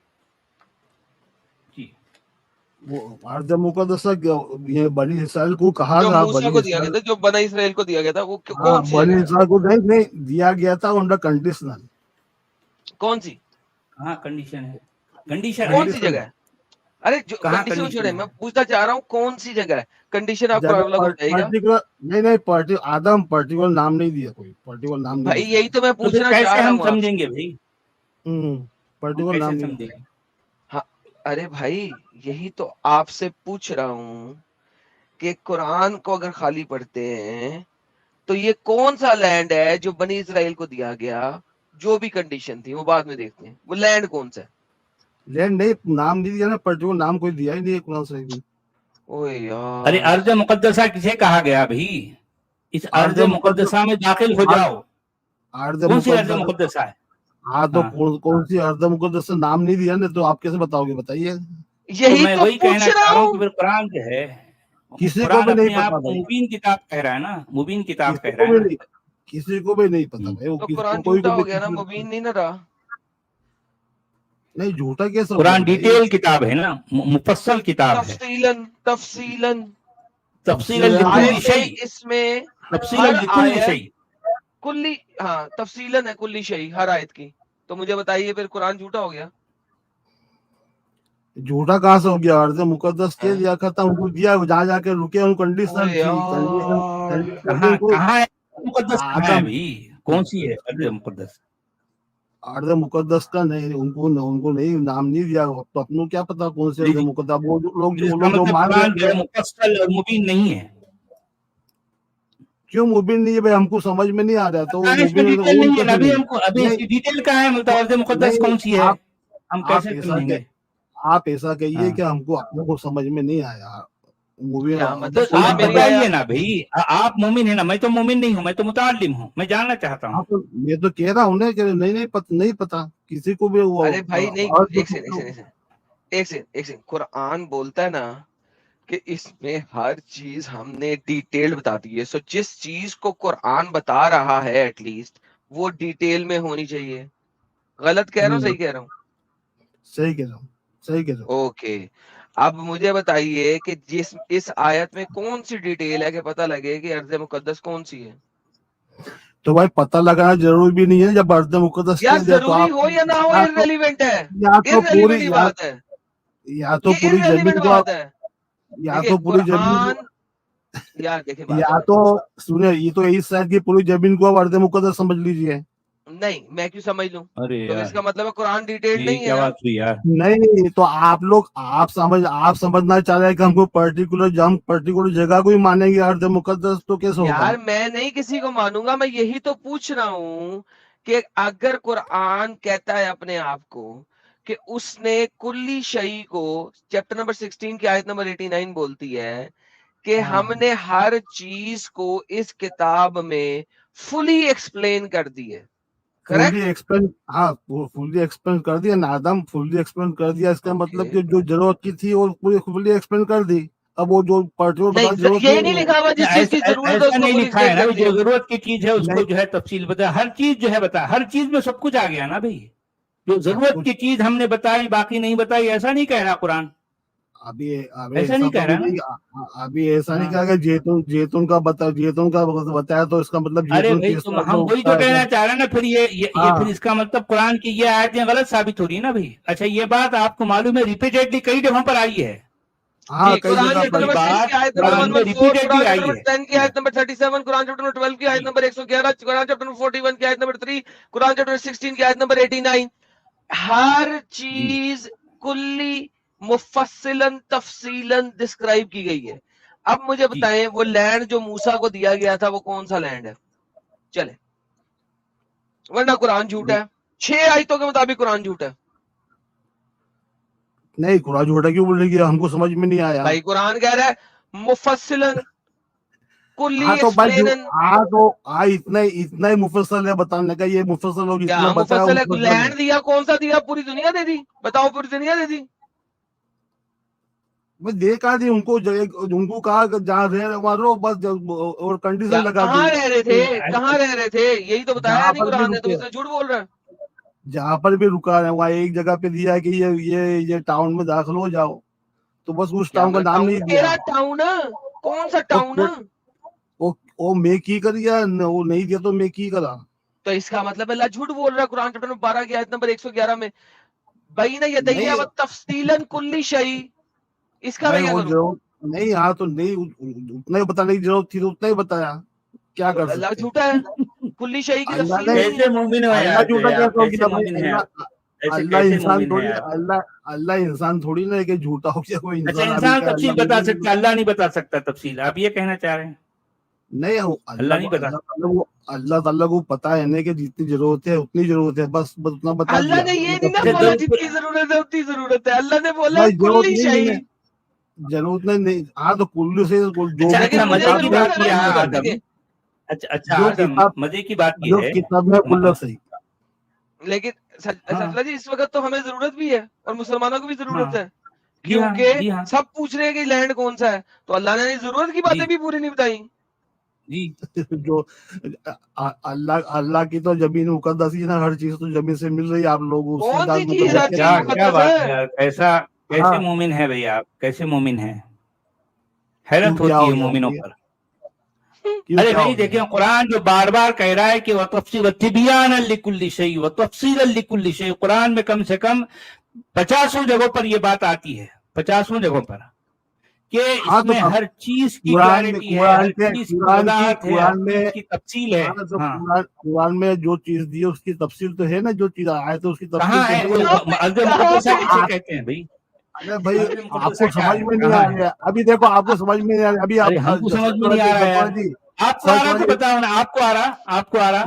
वो अर्ज मुकद्दस ये बनी इसराइल को कहा था, मूसा को दिया गया था, जो बनी इसराइल को दिया गया था, वो कौन सी बनी इसराइल को नहीं दिया गया था अंडर कंडीशनल। कौन सी? हाँ कंडीशन है, कंडीशन कौन सी जगह है? अरे जो कंडीशन छोड़े, मैं पूछना चाह रहा हूँ कौन सी जगह है कंडीशन? आप नहीं आदम पर्टिकुलर नाम नहीं दिया, कोई पर्टिकुलर नाम भाई यही तो मैं पूछना चाह रहा हूँ। हम समझेंगे भाई पर्टिकुलर नाम नहीं। हाँ अरे भाई यही तो आपसे पूछ रहा हूँ कि कुरान को अगर खाली पढ़ते हैं तो ये कौन सा लैंड है जो बनी इसराइल को दिया गया? जो भी कंडीशन थी वो बाद में देखते हैं, वो लैंड कौन सा है? लैंड नहीं, नाम नहीं दिया ना, पर्टिकुलर नाम कोई दिया ही नहीं कुरान शरीफ में। ओए यार, अरे अर्ज मुकद्दसा किसे कहा गया भाई? इस अर्ज मुकद्दसा में दाखिल हो जाओ। कौन सी अर्ज मुकद्दसा है? हाँ तो हाँ। कौन सी अर्ध मुकद्दस से नाम नहीं दिया ना, तो आप कैसे बताओगे, बताइए। तो यही मैं तो वही कहना पूछ चाह रहा रहा हूँ कि हूँ। फिर कुरान जो है, किसी को कुरान भी नहीं अपने पता आप भाई, मुबीन किताब कह रहा है ना, मुबीन किताब कह किसी रहा को है भी ना। नहीं, किसी को भी नहीं पता भाई, वो तो किसी कुरान कोई झूठा को हो भी गया ना, किसी मुबीन नहीं ना रहा। नहीं, झूठा कैसे हो कुरान गया भाई? डिटेल किताब है ना, मुफस्सल किताब है, तफसीलन तफसीलन तफसीलन तफसील है तो लिकुल्ली शै, आयतें इसमें तफसीलन हर लिकुल्ली शै। आयत कुल्ली, हाँ तफसीलन है कुल्ली शई हर आयत की। तो मुझे बताइए फिर कुरान झूठा हो गया? झूठा कहाँ से हो गया? अर्ध मुकद्दस के हैं? दिया खत्म, उनको दिया, जहाँ जाके रुके, उन कंडीशनल ओए थी, यार, कंडीशन कहाँ उनको कहाँ है मुकद्दस, कहाँ है आदम, भाई, कौन सी है अर्द मुकद्दस? अर्ध मुकद्दस का नहीं, उनको नहीं नाम नहीं दिया, तो अपनों क्या पता कौन से अर्ध मुकद्दस, वो इसका लोग जो मतलब मान रहे कुरान जो है मुफस्सल और मुबीन नहीं है। क्यों मुबीन नहीं है भाई? हमको समझ में नहीं आ रहा, तो कहाँ इसमें मुबीन डिटेल वो नहीं है ना, कैसे अभी नहीं? हमको अभी नहीं इसकी डिटेल कहाँ है, मतलब अर्द मुकद्दस नहीं, कौन सी है, हम आप कैसे ऐसा समझेंगे? आप ऐसा कहिए हाँ। कि हमको अपने को समझ में नहीं आया मूवी। क्या तो मतलब कोई समझ आप में नहीं बताइए आया? ना भाई, आप मोमिन है ना, मैं तो मोमिन नहीं हूँ, मैं तो मुतालिम हूँ, मैं जानना चाहता हूँ। तो मैं तो कह रहा हूँ ना कि नहीं पता किसी को भी वो। अरे भाई नहीं, और एक सेकंड कुरान बोलता है ना कि इसमें हर चीज हमने डिटेल बता दी है। सो जिस चीज को कुरान बता रहा है एटलीस्ट वो डिटेल में होनी चाहिए। गलत कह रहा हूँ, सही कह रहा हूँ? सही कह रहा हूँ, सही कह रहा हूँ। ओके, अब मुझे बताइए कि जिस इस आयत में कौन सी डिटेल है कि पता लगे कि अर्ज़ मुकद्दस कौन सी है? तो भाई पता लगाना जरूरी भी नहीं है, जब अर्ध मुकद्दस या कह दिया तो जरूरी आप हो या ना हो, इररेलेवेंट है, या तो पूरी इररेलेवेंट ही बात है, या तो ये पूरी इररेलेवेंट जमीन को बात है। या देखिए तो पूरी जमीन को कुरान, यार देखिए बात या है, तो सुनिए, ये तो इस साइड की पूरी जमीन को आप अर्ध मुकद्दस समझ लीजिए। नहीं मैं क्यों समझ लूं? अरे तो यार, इसका मतलब है कुरान डिटेल ये नहीं है क्या ना? बात हुई यार? नहीं तो आप समझना चाह रहे हैं कि हमको पर्टिकुलर जगह को ही मानेंगे अर्ध मुकद्दस, तो कैसे होगा? यार मैं नहीं किसी को मानूंगा, मैं यही तो पूछ रहा हूं कि अगर कुरान कहता है अपने आप को कि उसने कुल्ली शई को, चैप्टर नंबर 16 की आयत नंबर 89 बोलती है कि हमने हर चीज को इस किताब में फुली एक्सप्लेन कर दी है, करेक्ट? फुल्ली एक्सपेंड, हाँ फुल्ली एक्सपेंड कर दिया ना आदम, फुल्ली एक्सपेंड कर दिया, इसका मतलब कि जो जरूरत की थी वो पूरी फुल्ली एक्सपेंड कर दी। अब वो जो पर्टिकुलर नहीं, बताने जरूरत यही नहीं नहीं है। लिखा हुआ जिस चीज की जरूरत है ऐसा उसको नहीं फुल लिखा है एक्सप्लेन ना कर भाई, दिया। जो जरूरत की चीज है उसको नहीं, जो है तफसील बता, हर चीज जो है बता, हर चीज में सब कुछ आ गया ना भाई, जो जरूरत कुछ की चीज हमने बताई बाकी नहीं बताई, ऐसा नहीं कह रहा कुरान, अभी अभी ऐसा ऐसा नहीं तो कह अभी रहा ना। नहीं, अभी ऐसा नहीं हाँ। कहा कि जैतून का बताया, तो इसका मतलब अरे जैतून भाई किस तुम, तरह से हम वही उगता तो है कहना क्या? चाह रहे हैं ना, फिर ये फिर हाँ इसका मतलब कुरान की ये आयतें गलत साबित हो रही है ना भाई। अच्छा ये बात आपको मालूम है, रिपीटेडली कई जगहों पर आई है, हाँ, जी, कई कुरान जगह चैप्टर पर ये नंबर 6 की बात आयत नंबर कुरान में 114, रिपीटेडली कुरान आई चैप्टर है। नंबर 10 की आयत नंबर 37, कुरान चैप्टर नंबर 12 की आयत जी नंबर 111, कुरान चैप्टर नंबर 41 की आयत नंबर 3, कुरान चैप्टर 16 की आयत नंबर 89, हर जी चीज कुल्ली मुफस्सिलन तफसीलन डिस्क्राइब की गई है। अब मुझे जी बताएं वो लैंड जो मूसा को दिया गया था वो कौन सा लैंड है? चले, वरना कुरान झूठा है। 6 आयतों के मुताबिक कुरान झूठा है। नहीं, कुरान झूठा क्यों बोल रही है? हमको समझ में नहीं आया। भाई कुरान कह रहा है मुफस्सिलन कुल्ली हाँ तो भाई एक्सप्लेनन। इतना ही मुफस्सल है बताने का, ये मुफस्सल लोग क्या इतना बताया मुफस्सल है? मुफस्सल है। लैंड दिया, कौन सा दिया? पूरी दुनिया दे दी, बताओ पूरी दुनिया दे दी। मैं देखा थी उनको कहा कि जहाँ रह रहे वहाँ रहो बस, और कंडीशन लगा दी कहाँ रह रहे थे, कहाँ रह रहे थे? यही तो बताया जहाँ नहीं पर भी कुरान ने, तुम रुके, इसमें झूठ बोल रहे हैं। जहाँ पर भी रुका है वहाँ एक जगह पे दिया है कि ये टाउन में दाखिल हो जाओ, तो बस उस क्या टाउन का मतलब नाम टाउन? नहीं दिया। तेरा टाउन? कौन सा वो टाउन? वो मैं की करी या वो नहीं दिया तो मैं की करा? तो इसका मतलब अल्लाह झूठ बोल रहा है कुरान चैप्टर नंबर 12 की आयत नंबर 111 में, बैन यदैया नहीं व तफसीलन कुल्ली शई। इसका मैं भाई, क्या वो करूं? जरूरत नहीं, हाँ तो नहीं, उतना ही बताने की जरूरत थी तो उतना ही बताया, क्या तो कर अल्लाह सकते हैं? झूठा है, कुल्ली शई की अल्लाह तफसील ने नहीं है। कैसे मोमिन हो अल्लाह यार, जो झूठा है आप कैसे हो कैसे गया भाई? मोमिन है आप, ऐसे अल्लाह कैसे इंसान मोमिन है थोड़ी, आप? अल्लाह इंसान थोड़ी ना है कि झूठा हो गया कोई अच्छा इंसान अभी इंसान का। तफसील बता सकता है, अल्लाह नहीं बता सकता तफसील, आप ये कहना चाह रहे हैं? नहीं, अल्लाह नहीं बता। अल्लाह ताला को पता है ना कि जितनी जरूरत है उतनी जरूरत है, बस उतना बता अल्लाह दिया। ने ये नहीं ना अच्छा बोला जरूरत जितनी जरूरत है उतनी जरूरत है, अल्लाह ने बोला भाई जरूरत कुल्ली नहीं शई। है, जरूरत नहीं। हाँ तो कुल्लू से जो अच्छा भी अच्छा लेकिन मुझे मजे की किताब में बात जरूरत है ये ना है इसकी, आदम, देखिए अच्छा अच्छा जो आदम, किताब मजे की बात ये जो है, किताब में कुल्लू सही। लेकिन सचला जी इस वक्त तो हमें जरूरत भी है और मुसलमानों को भी जरूरत है, जी हाँ, क्योंकि जी हाँ, सब पूछ रहे हैं कि लैंड कौन सा है, तो अल्लाह ने जरूरत की बातें जी। भी पूरी नहीं बताई। जी जो अल्लाह की तो जमीन मुकद्दस ही ना, हर चीज तो जमीन से मिल रही है, आप लोग उसकी कौन दाद सी चीज मुकद्दस हर क्या चीज क्या करेंगे? क्या मुकद्दस बात है है? यार, कैसा कैसे हाँ, मोमिन है भैया आप, कैसे मोमिन है, हैरत क्यों क्या होती हो है गया मोमिनों भैया? पर। क्यों अरे क्या हो भाई गया? देखिए, कुरान जो बार बार कह रहा है कि तिबियान लिकुल्ली शै व तफसीलन लिकुल्ली शै, कुरान में कम से कम 50 जगहों पर ये बात आती है, 50 जगहों पर, कि हाँ तो इसमें हर चीज की कुरान में क्लैरिटी है, हर चीज की कुरान वजाहत है, हर कुरान चीज में की तफसील है। हाँ तो हाँ, कुरान में जो चीज दी है उसकी तफसील तो है ना, जो चीज आए तो उसकी कहाँ तफसील तो है है। वो अर्ज मुकद्दसा किसे कहते हैं भाई? अरे भाई अर्ज मुकद्दसा आपको क्या समझ है, में नहीं आ कहाँ है? रहा है, अभी देखो आपको समझ में नहीं आ रहा है। अभी अरे आप हमको समझ में नहीं आ रहा है यार, आपको आ रहा तो बताओ ना, आपको आ रहा, आपको आ रहा?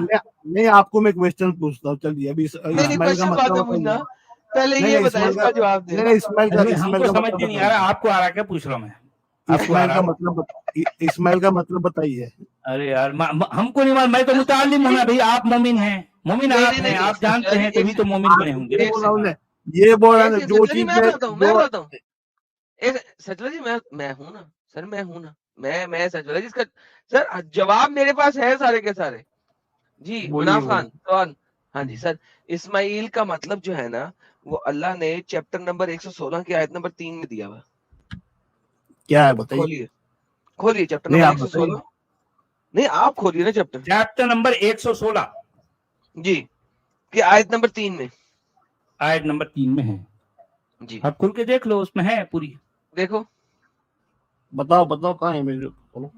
नहीं आपको मैं क्वेश्चन पूछता हूँ, चलिए अभी नहीं इस्माइल का क्वेश्चन बाद मतलब में पूछना, बताइए। पहले नहीं ये नहीं बताए इस्माइल का इसका जवाब दे। नहीं नहीं इस्माइल अरे का हमको समझ मतलब में नहीं आ रहा, बताइए। आपको आ रहा, क्या पूछ रहा हूँ मैं, आपको आ इस्माइल का रहा? मतलब इस्माइल का मतलब बताइए। अरे यार हमको नहीं मालूम, मैं तो मुतालिम हूँ ना भाई, आप मोमिन हैं, मोमिन नहीं आप नहीं हैं, नहीं आप जानते हैं, तभी तो मोमिन बने होंगे ये ना। बोला उन्होंने, हाँ, ये बोला ना, जो सचला जी चीज मैं में बताता हूँ एक सचला जी मैं हूँ ना सर, मैं हूँ ना, मैं सचला जी, इसका सर जवाब मेरे पास है सारे के सारे जी। बोलिए मुनाफ बोलिए। खान कौन? हाँ जी सर, इस्माइल का मतलब जो है ना, वो अल्लाह ने चैप्टर नंबर 116 की आयत नंबर 3 में दिया हुआ। क्या है बताइए। खोलिए खोलिए चैप्टर नहीं नंबर आप बताइए। 116। नहीं आप खोलिए ना चैप्टर चैप्टर नंबर 116 जी की आयत नंबर 3 में, आयत नंबर 3 में है जी आप खुल के देख लो, उसमें है पूरी। देखो। बताओ बताओ कहाँ है मेरे बोलो।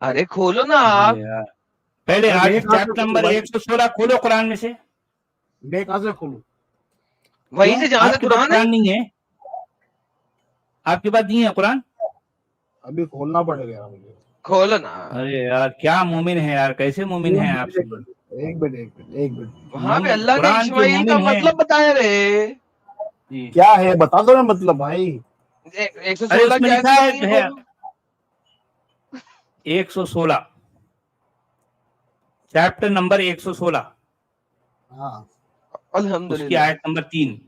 अरे खोलो ना अरे आप। यार, पहले अरे आज मैं कहाँ से चैप्टर खोलूं नंबर भाई, 116 खोलो कुरान में से। मैं कहाँ से खोलूं? वहीं क्यों, से जहां से आपके पास कुरान है। कुरान नहीं है? आपके पास नहीं है कुरान? अभी खोलना पड़ेगा मुझे। खोलो ना। अरे यार क्या मोमिन है यार, कैसे मोमिन है आप सब? एक मिनट एक मिनट। वहां पे अल्लाह ने कुरान के इस्माइल का मोमिन है मतलब बताया रे। जी। क्या है बता दो ना मतलब भाई। 116 अरे उसमें की आयत लिखा नंबर है 3 खोलो। 116 चैप्टर नंबर 116 हाँ उसकी अल्हम्दुलिल्लाह आयत नंबर 3,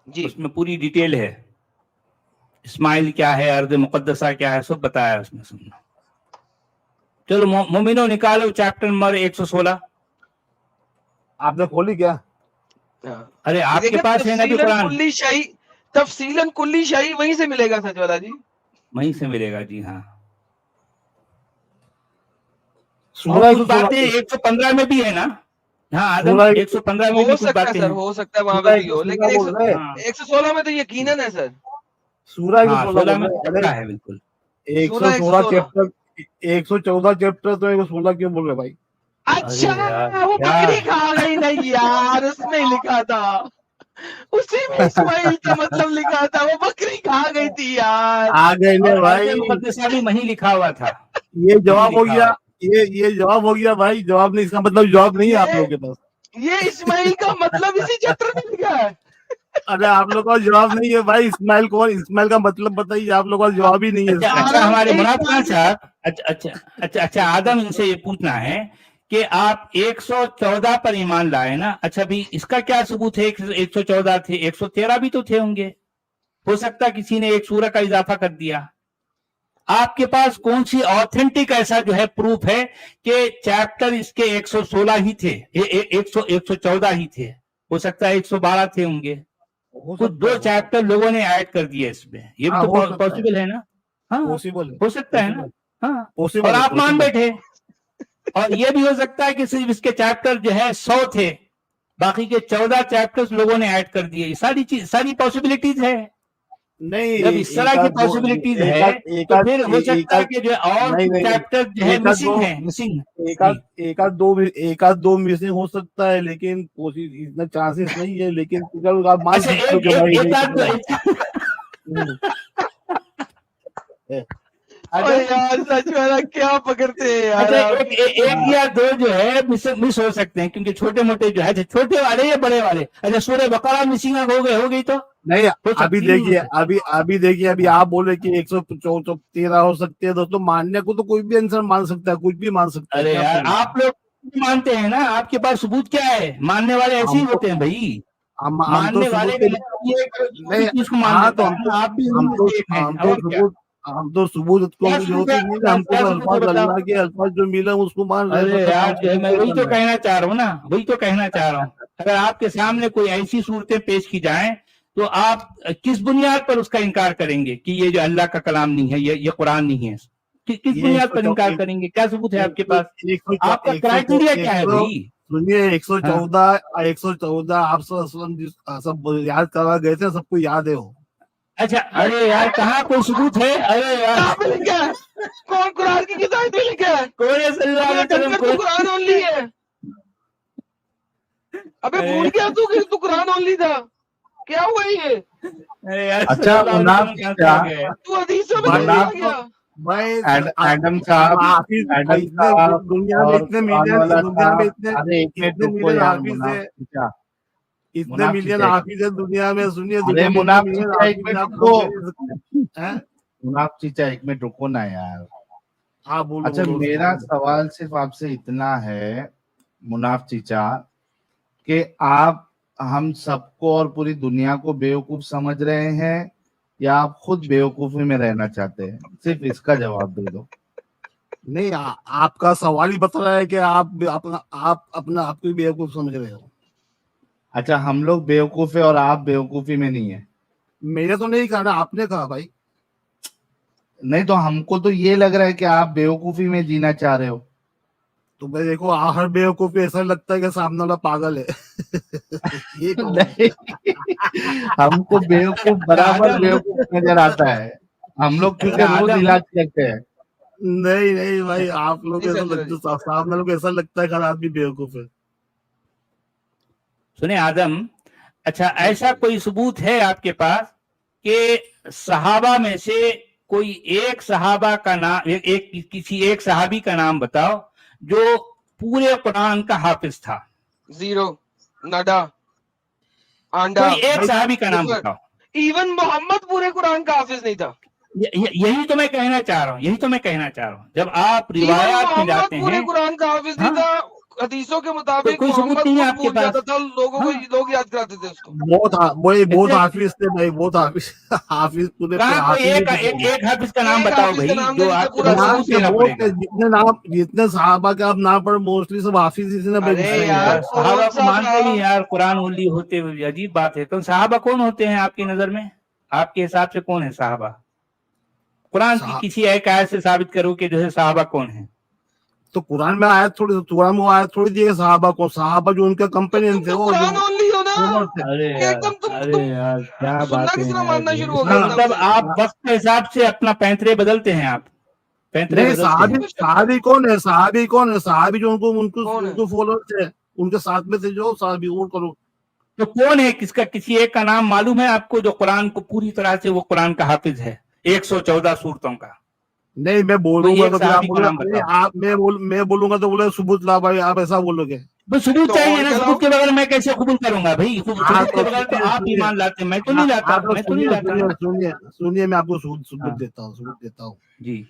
जी। उसमें पूरी डिटेल है, इस्माइल क्या है, अर्ज मुकद्दसा क्या है, सब बताया है उसमें, सुनना। चलो मोमिनो निकालो चैप्टर नंबर 116। आपने खोली क्या? हाँ। अरे ये आपके देखिए पास है ना भी कुरान? तफसीलन कुल्ली शाही वहीं से मिलेगा सच वाला जी। वहीं से मिलेगा जी, हाँ। और सूरह कुछ बातें 115 में भी है ना? हाँ आदम, 115 में भी हो कुछ सकता है बातें सर, हैं। हो सकता है वहां पे भी हो, लेकिन बोल रहे हैं। हाँ 116 में तो यकीनन है सर। सूरह हाँ 116 16 बोल में रहे हैं। पक्का अरे है बिल्कुल। 116 116 चैप्टर, 114 चैप्टर तो 116 क्यों बोल रहे भाई? अच्छा अरे यार वो क्या, बकरी खा गई नहीं यार, उसमें ही लिखा था, उसी में इस्माइल का मतलब लिखा था, वो बकरी खा गई थी यार। आ गए ने और अर्ज भाई, मुकद्दसा भी वहीं लिखा हुआ था, ये वहीं जवाब हो लिखा गया। हुआ था। ये जवाब हो गया भाई, जवाब नहीं, इसका मतलब जवाब नहीं है आप लोगों के पास। ये इस्माइल का मतलब इसी चैप्टर में लिखा है। अरे आप लोगों का जवाब नहीं है भाई, इस्माइल कौन, इस्माइल का मतलब बताइए, आप लोगों का जवाब ही नहीं है अच्छा इसका। अच्छा, हमारे नहीं, मुनाफ खान साहब, अच्छा आदम, इनसे ये पूछना है कि आप 114 पर ईमान लाए ना, अच्छा भी इसका क्या सबूत है? 114 थे, 113 भी तो थे होंगे, हो सकता है किसी ने एक सूरह का इजाफा कर दिया। आपके पास कौन सी ऑथेंटिक ऐसा जो है प्रूफ है कि चैप्टर इसके 116 ही थे, 114 ही थे? हो सकता है 112 थे होंगे, हो कुछ सकता 2 है, चैप्टर लोगों ने ऐड कर दिए इसमें, ये भी हाँ तो हो सकता है, पॉसिबल है ना? हाँ पॉसिबल है, हो सकता है ना? पॉसिबल, हाँ, पॉसिबल और है, आप मान पॉसिबल। बैठे। और ये भी हो सकता है कि सिर्फ इसके चैप्टर जो है 100 थे, बाकी के 14 चैप्टर्स लोगों ने ऐड कर दिए, सारी पॉसिबिलिटीज है। नहीं जब इस तरह एक की आध दो, पॉसिबिलिटीज एक है आध एक तो आध फिर हो एक सकता है आध कि जो और नहीं नहीं नहीं, चैप्टर जो है एक आध दो, मिसिंग एक आध एक आध दो मिसिंग हो सकता है, लेकिन कोशिश इतना चांसेस नहीं है, लेकिन चलो आप मान अच्छा सकते हो एक कि भाई एक एक नहीं आध हम्म, और अगर यार सच वाला क्या पकड़ते हैं यार अच्छा आप। एक या 2 जो है मिस हो सकते हैं, क्योंकि छोटे मोटे जो है, छोटे वाले या बड़े वाले। अच्छा सूरह बकरा मिसिंग हो गई तो नहीं हो अभी सकती है, नहीं हो देखिए, सकती? अभी देखिए, अभी आप बोल रहे कि 113 हो सकते हैं, दोस्तों मानने को तो कोई भी इंसान मान सकता है, कुछ भी मान सकता है, अरे क्या यार प्रॉब्लम है? आप लोग नहीं मानते हैं ना, आपके पास सबूत क्या है? मानने वाले ऐसे ही होते हैं भाई, हम तो मानने वाले सबूत में ये नहीं, चीज को मान हाँ लेता तो है ना, आप भी उन्हीं में से एक हैं, और क्या? हम तो सबूत को क्या की सबूत जरूरत है ही नहीं आपके है, पास? हमको क्या तो सबूत है अल्फाज बताओ? अल्लाह के अल्फाज जो मिले उसको मान रहे हैं, अरे बस यार हमको जो है, मैं सबूत वही तो करना है। कहना चाह रहा हूँ ना, वही तो कहना चाह रहा हूँ। अगर आपके सामने कोई ऐसी सूरतें पेश की जाएं तो आप किस बुनियाद पर उसका इनकार करेंगे कि ये जो अल्लाह का कलाम नहीं है, ये कुरान नहीं है? किस ये बुनियाद पर इनकार करेंगे? क्या सबूत है आपके पास? आपका क्राइटेरिया क्या है भाई? सुनिए, हाँ 114 आप सब याद करवा गए थे, सबको याद है वो। अच्छा, अरे यार कहाँ कोई सबूत है? अरे यार कहाँ पे लिखा है? कौन कुरान की किताब में लिखा है? कौन है सल्लल्लाहु अलैहि अबे वसल्लम डंगर, तू को? कुरान ओनली है। अबे भूल गया तू कि तू कुरान ओनली था? क्या हुआ ये? अरे यार अच्छा, सल्लल्लाहु अलैहि मुनाफ वसल्लम कहाँ से आ गए? तू हदीसों में भाई कैसे आ मुनाफ गया? भाई एडम साहब, हाफिज एडम इतने साहब दुनिया में और इतने कुरान मिलियन, वाला दुनिया में साहब, इतने अरे एक मिनट इतने रुको मिलियन यार, हाफिज मुनाफ है, चीचा, इतने मुनाफ मिलियन चीचा, हाफिज है दुनिया में। सुनिए, अरे दुनिया में इतने मुनाफ मिलियन चीचा एक हाफिज मिनट है, आप रुको, कह नहीं सकते हैं। मुनाफ चीचा एक मिनट रुको ना यार। हाँ बोलो अच्छा, बोलो मेरा सवाल सिर्फ आपसे इतना है मुनाफ चीचा, कि आप हम सबको और पूरी दुनिया को बेवकूफ समझ रहे हैं या आप खुद बेवकूफी में रहना चाहते हैं? सिर्फ इसका जवाब दे दो। नहीं, आपका सवाल ही बता रहा है कि आप अपना आप को बेवकूफ समझ रहे हो। अच्छा, हम लोग बेवकूफ है और आप बेवकूफी में नहीं है? मैंने तो नहीं कहा ना, आपने कहा भाई। नहीं तो हमको तो ये लग रहा है कि आप बेवकूफी में जीना चाह रहे हो। तो मैं देखो, हर बेवकूफ पे ऐसा लगता है कि सामने वाला पागल है। ये तो नहीं, हमको बेवकूफ बराबर आदम बेवकूफ नजर आता है, हम लोग क्योंकि अच्छा रोज आदम इलाज करते हैं। नहीं नहीं भाई, आप लोग जी ऐसा संजय जी। लगता, सामने लोग ऐसा लगता है कि हर आदमी बेवकूफ है। सुने आदम, अच्छा ऐसा कोई सबूत है आपके पास कि सहाबा में से कोई एक सहाबा का नाम, किसी एक सहाबी का नाम बताओ जो पूरे कुरान का हाफिज था? जीरो, नडा, आंडा, कोई एक सहाबी का नाम बताओ। इवन मोहम्मद पूरे कुरान का हाफिज नहीं था। यही तो मैं कहना चाह रहा हूँ, यही तो मैं कहना चाह रहा हूँ। जब आप इवन रिवायात में मोहम्मद जाते पूरे हैं, कुरान का हाफिज नहीं हाँ, था। हदीसों के मुताबिक कोई सबूत मोहम्मद नहीं है खुद आपके भूल जाता पास? था, लोगों को हाँ लोग याद कराते थे उसको। बहुत एग्जैक्टली। हाफिज थे भाई, बहुत हाफिज। हाफिज पूरे कहाँ कोई हाफिज ही एक थे। एक एक हाफिज का नाम एक बताओ हाफिज का भाई, नाम जो दे जिससे आपको पूरा मैं यहाँ सबूत कुरान से देना बहुत पड़ेगा। जितने साहबा के आप नाम पढ़, मोस्टली सब हाफिज ही थे ना भाई। अरे अरे यार यार सहाबा कौन को सा मानते नहीं साहब? यार, कुरान ओनली होते हुए अजीब बात है। तो सहाबा कौन होते हैं आपकी नजर में? आपके हिसाब से कौन है सहाबा? कुरान की किसी एक आयत से साबित करो कि जो है सहाबा कौन है। तो कुरान में आयत थोड़ी, कुरान में आयत थोड़ी दी है साहबा को। साहबा जो उनके कंपेनियन तुम थे, तो वो कुरान जो ओनली हो ना, फॉलोअर थे। अरे यार, एकदम अरे तुम यार क्या सुनना बातें किसी हैं का यार मानना ये। शुरू हो इसका गया एकदम मतलब से। आप वक्त के हिसाब से अपना पैंतरे बदलते हैं, आप पैंतरे नहीं, बदलते हैं। साहबी कौन है? साहबी कौन है? साहबी जो उनको उनको कौन है? उनको फॉलोअर थे, उनके साथ में थे जो साहबी, वो करो। तो कौन है, किसका, किसी एक का नाम मालूम है आपको जो कुरान को पूरी तरह से वो कुरान का हाफिज है 114 सूरतों का? नहीं, मैं कोई बोलूंगा एक तो फिर आप सहाबी का बोलोगे, नाम अरे बताओ। आप, मैं बोलूंगा तो बोले सबूत ला भाई, आप ऐसा बोलोगे। तो सबूत तो चाहिए और ना, क्या सबूत लाओ? के बगैर मैं कैसे कबूल करूंगा भाई? हाँ सबूत तो के बगैर तो सुनिए आप सुनिए, ईमान लाते हैं, मैं तो नहीं लाता, तो मैं तो नहीं लाता ना। सुनिए, मैं आपको सबूत हाँ सबूत देता हूँ। जी।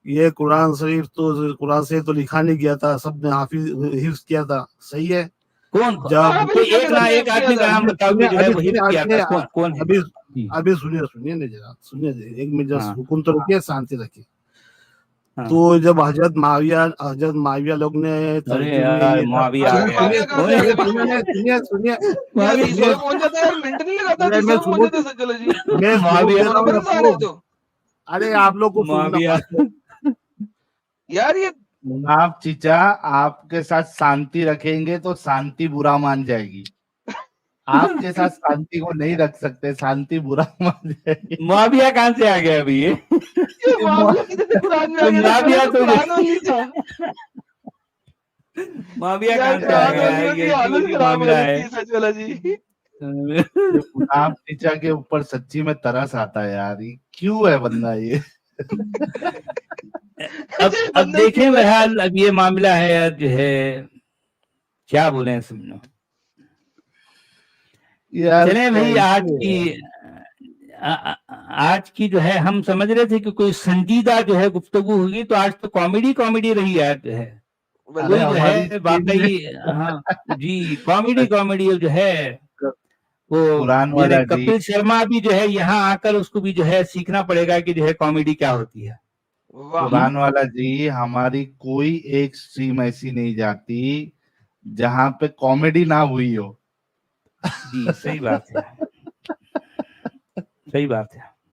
ये कुरान शरीफ तो, कुरान से तो लिखा नहीं गया था, सबने हाफिज हिफ्ज किया था, सही है। कौन जब कहाँ पे कोई लिखा एक था ना सबने एक किया आदमी का था? नाम बताओ कि जो है अभी वो सुनिए, हिफ्ज किया था, कौन है? अभी जी अभी सुनिए ना जरा, सुनिए एक मिनट, जरा हाँ हुकुम तो रखिए, शांति रखिए। हाँ। तो जब हजरत माविया लोग ने अरे तर्जुमे यार ये मुआविया आ यार गया। मुआविया कहाँ कौन से आ है? गया बीच में? सुनिए, ये मुआविया हदीसों में पहुंच जाता है यार, मिनट नहीं लगाता मैं हदीसों में पहुंच सबूत जाता है सज्जल जी। मैं सबूत मुआविया दे रहा हूँ नंबर से आ रहे हो तो अरे आप लोग को सुनना मुआविया बात। यार ये मुनाफ चीचा, आपके साथ शांति रखेंगे तो शांति बुरा मान जाएगी, आपके साथ शांति को नहीं रख सकते, शांति बुरा मान जाएगी। मुआविया कहाँ से आ गया अभी ये? मुआविया किधर से कुरान में आ गया? मुआविया तो तो कुरान ओनली था मुआविया यार, कहाँ से आ कुरान गया? ओनलियों की ये अजीब हालत अजीब खराब हो मामला रखी है। है सज्जल जी। ये मुनाफ चीचा के ऊपर सच्ची में तरस आता है यार, ये क्यों है बंदा ये? अब देखें बहरहाल, अब ये मामला है जो है, क्या बोले समझो। चले भाई, आज की जो है, हम समझ रहे थे कि कोई संजीदा जो है गुफ्तगू होगी, तो आज तो कॉमेडी रही है जो है। अरे कोई जो हमारी है वाकई, हाँ जी, कॉमेडी कॉमेडी जो है वो कुरान मेरे वाला जी, कपिल शर्मा भी जो है यहाँ आकर उसको भी जो है सीखना पड़ेगा कि जो है कॉमेडी क्या होती है। वाह कुरान वाला जी, हमारी कोई एक स्ट्रीम ऐसी नहीं जाती जहां पे कॉमेडी ना हुई हो। जी सही बात है, सही बात है।